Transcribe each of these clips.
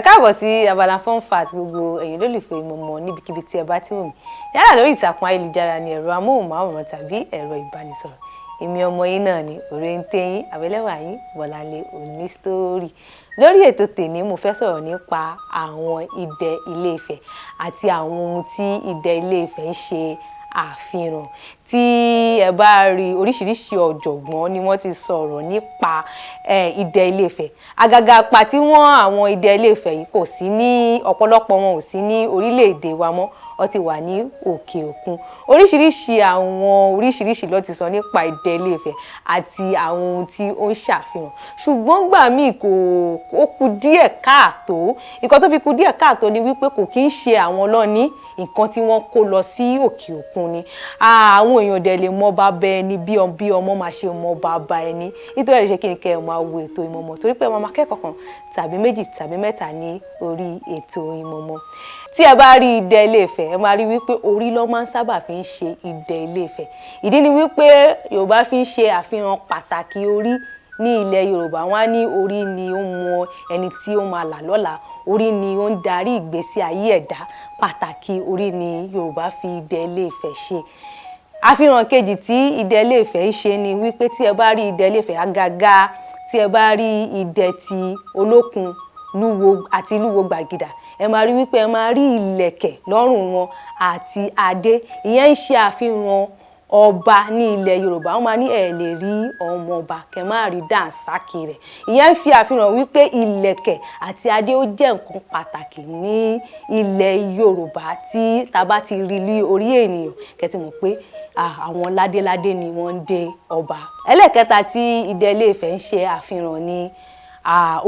káàbọ̀ sí abala fun fact gbogbo ẹ̀yin lólùfẹ́ ìmọ̀mọ̀ níbikíbi tí ẹ bá ti wò mí yálà lórí ìtàkùn ayélujára ní ẹ̀rọ amóhùnmáwòrán tàbí ẹ̀rọ ìbánisọ̀rọ̀ èmi ọmọ yín náà ni òrèǹtẹ̀ yín àbẹ́lẹ́wà yín Bọ́láńlé òní sítórì. Lórí ètò tèmi mo fẹ́ sọ̀rọ̀ nípa àwọn idẹ Ilé-Ifẹ̀ àti àwọn ohun tí idẹ Ilé-Ifẹ̀ ń ṣe àfihàn. Tí ẹ bá rí oríṣiríṣi ọ̀jọ̀gbọ́n ni wọ́n ti sọ̀rọ̀ nípa idẹ Ilé-Ifẹ̀. Àgàgà pa tí àwọn idẹ Ilé-Ifẹ̀ yìí kò sí ní ọ̀pọ̀lọpọ̀ wọn ò sí ní orílẹ̀-èdè wa mọ́, ó ti wà ní òkè òkun. Oríṣiríṣi ló ti sọ nípa idẹ Ilé-Ifẹ̀ àti àwọn ohun tí ó ń ṣàfihàn. Ṣùgbọ́n gbà míì ó kù díẹ̀ káàtó. Nǹkan tó fi kù díẹ̀ káàtó ni wípé kò kí ń ṣe àwọn lọ́ní nǹkan tí wọ́n kó lọ sí òkè òkun ni. Àwọn èèyàn dẹ̀ lè mọ bàbá ẹni bí ọmọ máa ṣe mọ bàbá ẹni. Nítorí ẹ̀ ṣe kí ni kẹ́ ẹ máa wo ètò ìmọ̀mọ̀ torí pé ẹ máa kẹ́kọ̀ọ́ kan tàbí méjì tàbí mẹ́ta ní orí ètò ìmọ̀mọ̀. Tí ẹ bá rí idẹ Ilé-Ifẹ̀ ẹ máa rí wípé orí ló máa ń sábà fi ń ṣe idẹ Ilé-Ifẹ̀. Ìdí ni wípé Yorùbá fi ń ṣe àfihàn pàtàkì orí ní ilẹ̀ Yorùbá. Wọ́n á ní orí ni ó mọ ẹni tí ó máa là lọ́la, orí ni ó ń darí ìgbésí ayé ẹ̀dá. Pàtàkì orí ni Yorùbá fi idẹ Ilé-Ifẹ̀ ṣe. Àfihàn kejì tí idẹ Ilé-Ifẹ̀ ń ṣe ni wípé tí ẹ bá rí idẹ Ilé-Ifẹ̀ àgàgà tí ẹ bá rí idẹ ti Olókun, Lúwo àti Lúwo Gbàgìdà ẹ máa rí wípé ẹ máa rí ìlẹ̀kẹ̀ lọ́rùn wọn àti adé. Ìyẹn ń ṣe àfihàn ọba ní ilẹ̀ Yorùbá. Wọ́n máa ní ẹ lè rí ọmọ ọba kẹ máa rí dànsákì rẹ̀. Ìyẹn ń fi àfihàn wípé ìlẹ̀kẹ̀ àti adé ó jẹ́ nǹkan pàtàkì ní ilẹ̀ Yorùbá tí tá bá ti rí ní orí ènìyàn kẹ́tì mọ̀ pé àwọn ládéládé ni wọ́n ń dé ọba. Ẹlẹ́kẹta tí idẹ Ilé-Ifẹ̀ ń ṣe àfihàn ni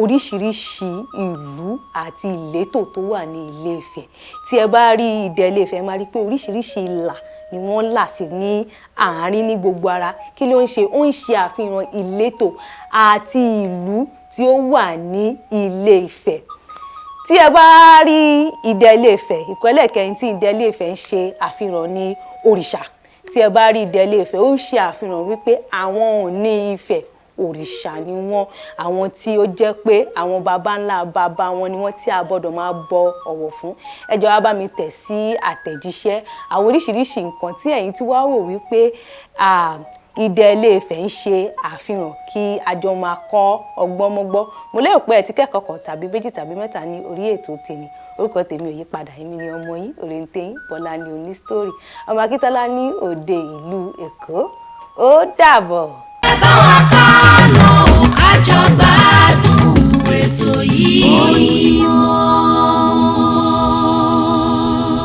oríṣiríṣi ìlú àti ìletò tó wà ní Ilé-Ifẹ̀. Tí ẹ bá rí idẹ Ilé-Ifẹ̀ ẹ máa rí pé oríṣiríṣi ìlà ni wọ́n là sí ní àárín ní gbogbo ara. Kí ló ń ṣe? Ó ń ṣe àfihàn ìletò àti ìlú tí ó wà ní Ilé-Ifẹ̀. Tí ẹ bá rí idẹ Ilé-Ifẹ̀ ìkọ́lẹ̀ kẹrin tí idẹ Ilé-Ifẹ̀ ń ṣe àfihàn ní òrìṣà. Tí ẹ bá rí idẹ Ilé-Ifẹ̀ ó ń ṣe àfihàn wípé àwọn Ọọ̀ni Ifẹ̀ òrìṣà ni wọ́n, àwọn tí ó jẹ́ pé àwọn baba ńlá baba wọn ni wọ́n tí a gbọ́dọ̀ máa bọ ọ̀wọ̀ fún. Ẹ jọ̀ọ́ wá bá mi tẹ̀ sí àtẹ̀jíṣẹ́ àwọn oríṣiríṣi nǹkan tí ẹ̀yin tí wá wò wípé idẹ Ilé-Ifẹ̀ ń ṣe àfihàn kí a jọ máa kọ́ ọgbọ́n mọ́gbọ́n. Mo lérò pé ẹ ti kẹ́kọ̀ọ́ kan tàbí méjì tàbí mẹ́ta ní orí ètò tèmi. Orúkọ tèmi ò yí padà, èmi ni ọmọ yín òrèǹtẹ̀ yín Bọ́láńlé òní sítórì. Ọmọ Akíntọ́lá ní òde ìlú Èkó. Ó dàbọ̀. Ẹ bá wa ká lọ.